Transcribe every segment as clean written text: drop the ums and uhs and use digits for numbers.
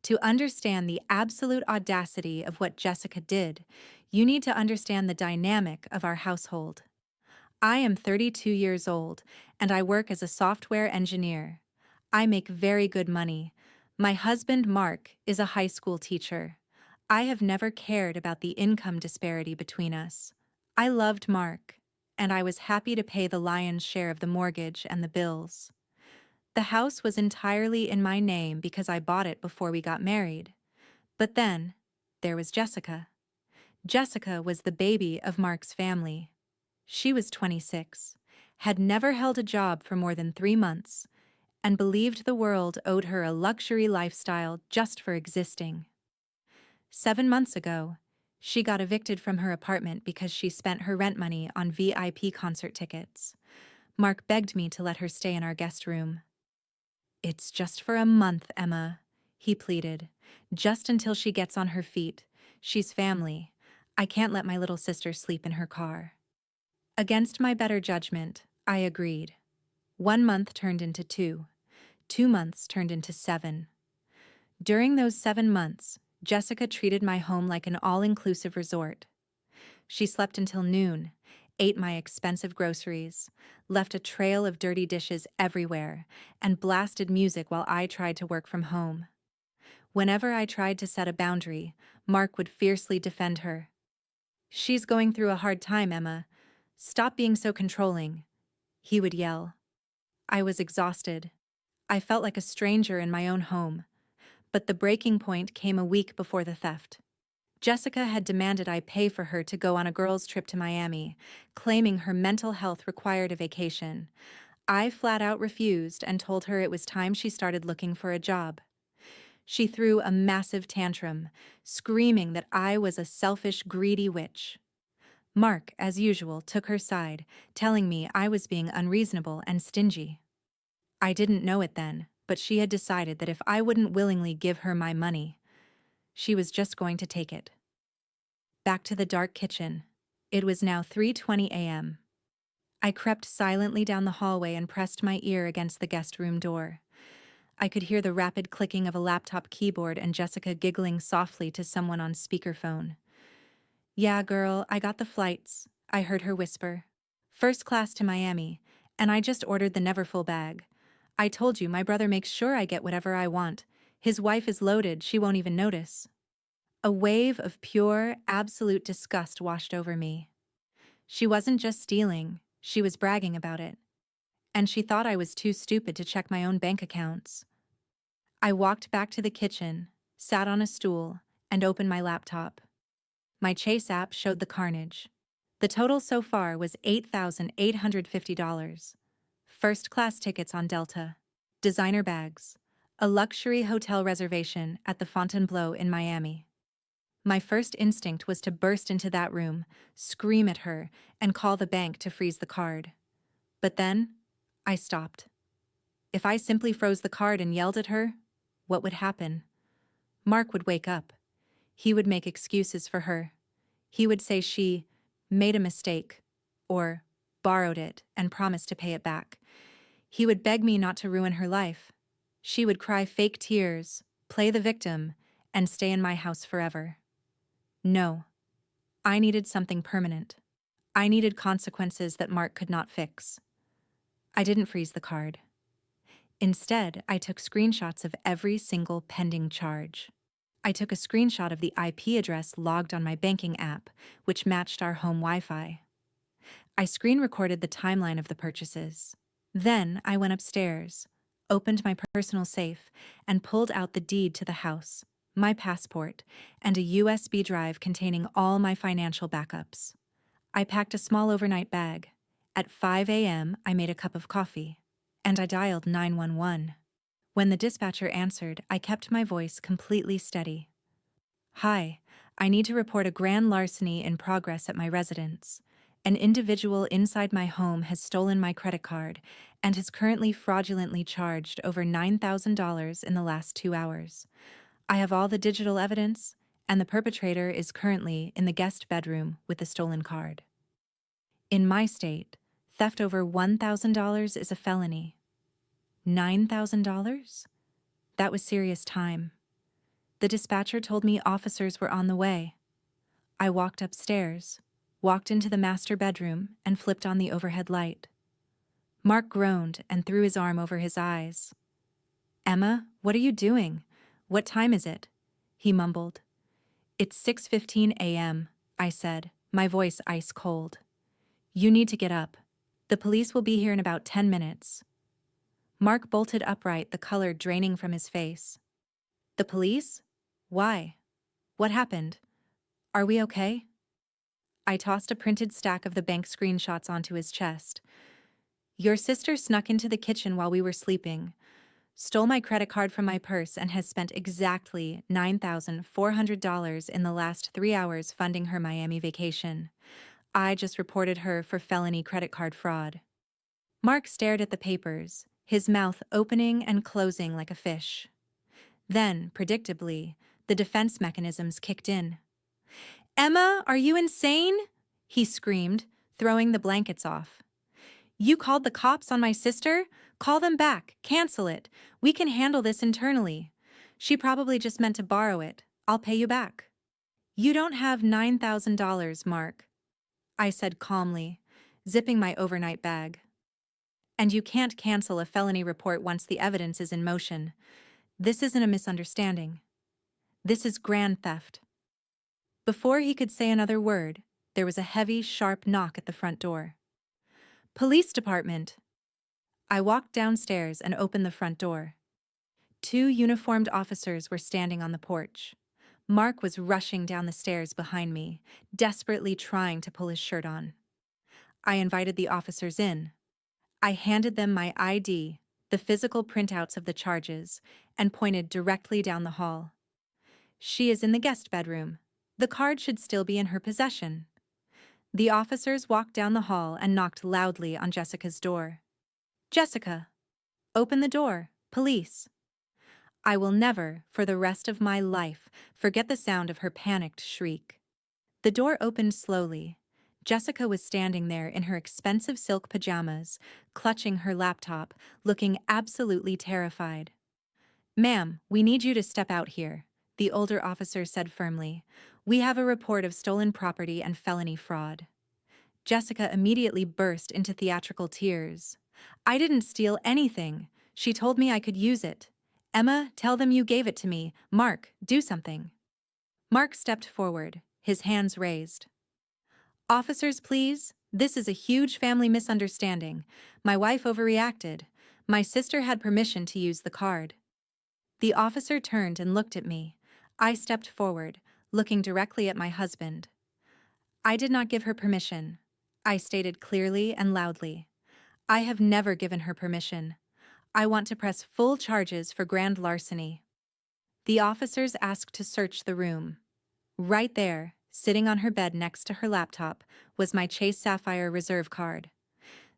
To understand the absolute audacity of what Jessica did, you need to understand the dynamic of our household. I am 32 years old, and I work as a software engineer. I make very good money. My husband, Mark, is a high school teacher. I have never cared about the income disparity between us. I loved Mark, and I was happy to pay the lion's share of the mortgage and the bills. The house was entirely in my name because I bought it before we got married. But then, there was Jessica. Jessica was the baby of Mark's family. She was 26, had never held a job for more than 3 months, and believed the world owed her a luxury lifestyle just for existing. 7 months ago, she got evicted from her apartment because she spent her rent money on VIP concert tickets. Mark begged me to let her stay in our guest room. "It's just for a month, Emma," he pleaded. "Just until she gets on her feet. She's family. I can't let my little sister sleep in her car." Against my better judgment, I agreed. 1 month turned into 2. 2 months turned into 7. During those 7 months, Jessica treated my home like an all-inclusive resort. She slept until noon, ate my expensive groceries, left a trail of dirty dishes everywhere, and blasted music while I tried to work from home. Whenever I tried to set a boundary, Mark would fiercely defend her. "She's going through a hard time, Emma. Stop being so controlling," he would yell. I was exhausted. I felt like a stranger in my own home. But the breaking point came a week before the theft. Jessica had demanded I pay for her to go on a girls' trip to Miami, claiming her mental health required a vacation. I flat out refused and told her it was time she started looking for a job. She threw a massive tantrum, screaming that I was a selfish, greedy witch. Mark, as usual, took her side, telling me I was being unreasonable and stingy. I didn't know it then, but she had decided that if I wouldn't willingly give her my money, she was just going to take it. Back to the dark kitchen. It was now 3:20 a.m. I crept silently down the hallway and pressed my ear against the guest room door. I could hear the rapid clicking of a laptop keyboard and Jessica giggling softly to someone on speakerphone. "Yeah, girl, I got the flights," I heard her whisper. "First class to Miami, and I just ordered the Neverfull bag. I told you my brother makes sure I get whatever I want. His wife is loaded, she won't even notice." A wave of pure, absolute disgust washed over me. She wasn't just stealing, she was bragging about it. And she thought I was too stupid to check my own bank accounts. I walked back to the kitchen, sat on a stool, and opened my laptop. My Chase app showed the carnage. The total so far was $8,850. First-class tickets on Delta, designer bags, a luxury hotel reservation at the Fontainebleau in Miami. My first instinct was to burst into that room, scream at her, and call the bank to freeze the card. But then, I stopped. If I simply froze the card and yelled at her, what would happen? Mark would wake up. He would make excuses for her. He would say she made a mistake, or borrowed it and promised to pay it back. He would beg me not to ruin her life. She would cry fake tears, play the victim, and stay in my house forever. No, I needed something permanent. I needed consequences that Mark could not fix. I didn't freeze the card. Instead, I took screenshots of every single pending charge. I took a screenshot of the IP address logged on my banking app, which matched our home Wi-Fi. I screen recorded the timeline of the purchases. Then I went upstairs, opened my personal safe, and pulled out the deed to the house, my passport, and a USB drive containing all my financial backups. I packed a small overnight bag. At 5 a.m., I made a cup of coffee, and I dialed 911. When the dispatcher answered, I kept my voice completely steady. "Hi, I need to report a grand larceny in progress at my residence. An individual inside my home has stolen my credit card and has currently fraudulently charged over $9,000 in the last 2 hours. I have all the digital evidence, and the perpetrator is currently in the guest bedroom with the stolen card." In my state, theft over $1,000 is a felony. $9,000? That was serious time. The dispatcher told me officers were on the way. I walked upstairs, walked into the master bedroom, and flipped on the overhead light. Mark groaned and threw his arm over his eyes. "Emma, what are you doing? What time is it?" he mumbled. "It's 6:15 a.m., I said, my voice ice cold. "You need to get up. The police will be here in about 10 minutes. Mark bolted upright, the color draining from his face. "The police? Why? What happened? Are we okay?" I tossed a printed stack of the bank screenshots onto his chest. "Your sister snuck into the kitchen while we were sleeping, stole my credit card from my purse, and has spent exactly $9,400 in the last 3 hours funding her Miami vacation. I just reported her for felony credit card fraud." Mark stared at the papers, his mouth opening and closing like a fish. Then, predictably, the defense mechanisms kicked in. "Emma, are you insane?" he screamed, throwing the blankets off. "You called the cops on my sister? Call them back, cancel it. We can handle this internally. She probably just meant to borrow it. I'll pay you back." "You don't have $9,000, Mark," I said calmly, zipping my overnight bag. "And you can't cancel a felony report once the evidence is in motion. This isn't a misunderstanding. This is grand theft." Before he could say another word, there was a heavy, sharp knock at the front door. "Police department." I walked downstairs and opened the front door. 2 uniformed officers were standing on the porch. Mark was rushing down the stairs behind me, desperately trying to pull his shirt on. I invited the officers in. I handed them my ID, the physical printouts of the charges, and pointed directly down the hall. "She is in the guest bedroom. The card should still be in her possession." The officers walked down the hall and knocked loudly on Jessica's door. "Jessica, open the door, police." I will never, for the rest of my life, forget the sound of her panicked shriek. The door opened slowly. Jessica was standing there in her expensive silk pajamas, clutching her laptop, looking absolutely terrified. "Ma'am, we need you to step out here," the older officer said firmly. "We have a report of stolen property and felony fraud." Jessica immediately burst into theatrical tears. "I didn't steal anything. She told me I could use it. Emma, tell them you gave it to me. Mark, do something." Mark stepped forward, his hands raised. "Officers, please. This is a huge family misunderstanding. My wife overreacted. My sister had permission to use the card." The officer turned and looked at me. I stepped forward, looking directly at my husband. "I did not give her permission," I stated clearly and loudly. "I have never given her permission. I want to press full charges for grand larceny." The officers asked to search the room. Right there, sitting on her bed next to her laptop, was my Chase Sapphire Reserve card.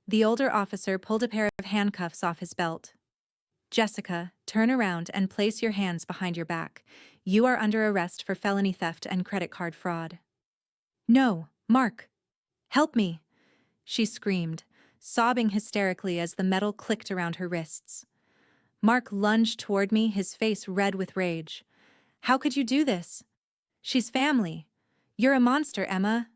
The older officer pulled a pair of handcuffs off his belt. "Jessica, turn around and place your hands behind your back. You are under arrest for felony theft and credit card fraud." "No, Mark. Help me," she screamed, sobbing hysterically as the metal clicked around her wrists. Mark lunged toward me, his face red with rage. "How could you do this? She's family. You're a monster, Emma."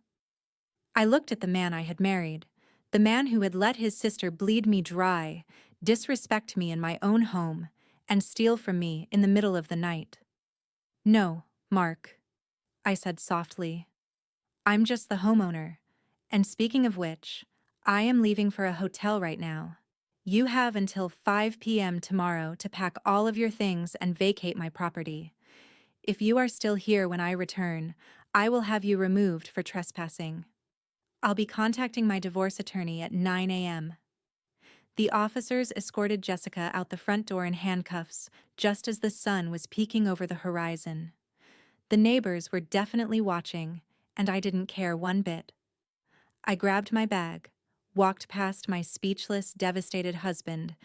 I looked at the man I had married, the man who had let his sister bleed me dry, disrespect me in my own home, and steal from me in the middle of the night. "No, Mark," I said softly. "I'm just the homeowner. And speaking of which, I am leaving for a hotel right now. You have until 5 p.m. tomorrow to pack all of your things and vacate my property. If you are still here when I return, I will have you removed for trespassing. I'll be contacting my divorce attorney at 9 a.m. The officers escorted Jessica out the front door in handcuffs, just as the sun was peeking over the horizon. The neighbors were definitely watching, and I didn't care one bit. I grabbed my bag, walked past my speechless, devastated husband,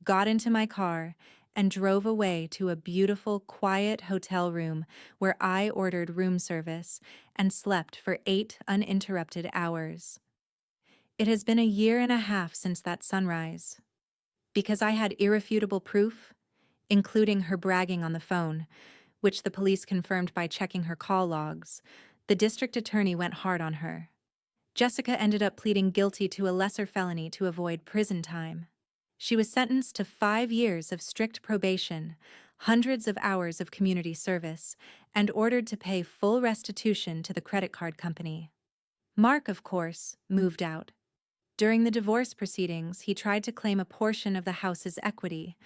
got into my car, and drove away to a beautiful, quiet hotel room where I ordered room service and slept for 8 uninterrupted hours. It has been a year and a half since that sunrise. Because I had irrefutable proof, including her bragging on the phone, which the police confirmed by checking her call logs. The district attorney went hard on her. Jessica ended up pleading guilty to a lesser felony to avoid prison time. She was sentenced to 5 years of strict probation, hundreds of hours of community service, and ordered to pay full restitution to the credit card company. Mark, of course, moved out. During the divorce proceedings, he tried to claim a portion of the house's equity,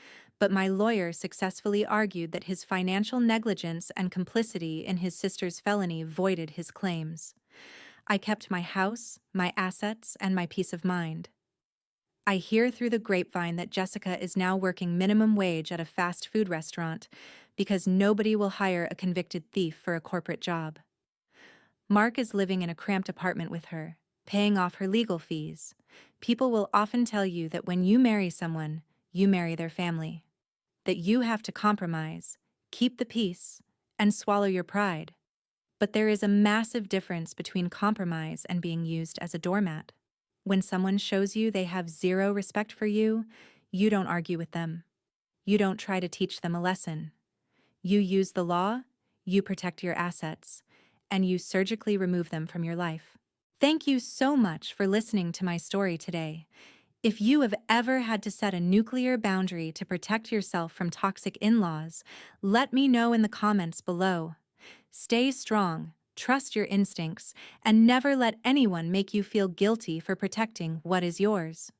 but my lawyer successfully argued that his financial negligence and complicity in his sister's felony voided his claims. I kept my house, my assets, and my peace of mind. I hear through the grapevine that Jessica is now working minimum wage at a fast food restaurant because nobody will hire a convicted thief for a corporate job. Mark is living in a cramped apartment with her, paying off her legal fees. People will often tell you that when you marry someone, you marry their family. That you have to compromise, keep the peace, and swallow your pride. But there is a massive difference between compromise and being used as a doormat. When someone shows you they have zero respect for you, you don't argue with them. You don't try to teach them a lesson. You use the law, you protect your assets, and you surgically remove them from your life. Thank you so much for listening to my story today. If you have ever had to set a nuclear boundary to protect yourself from toxic in-laws, let me know in the comments below. Stay strong, trust your instincts, and never let anyone make you feel guilty for protecting what is yours.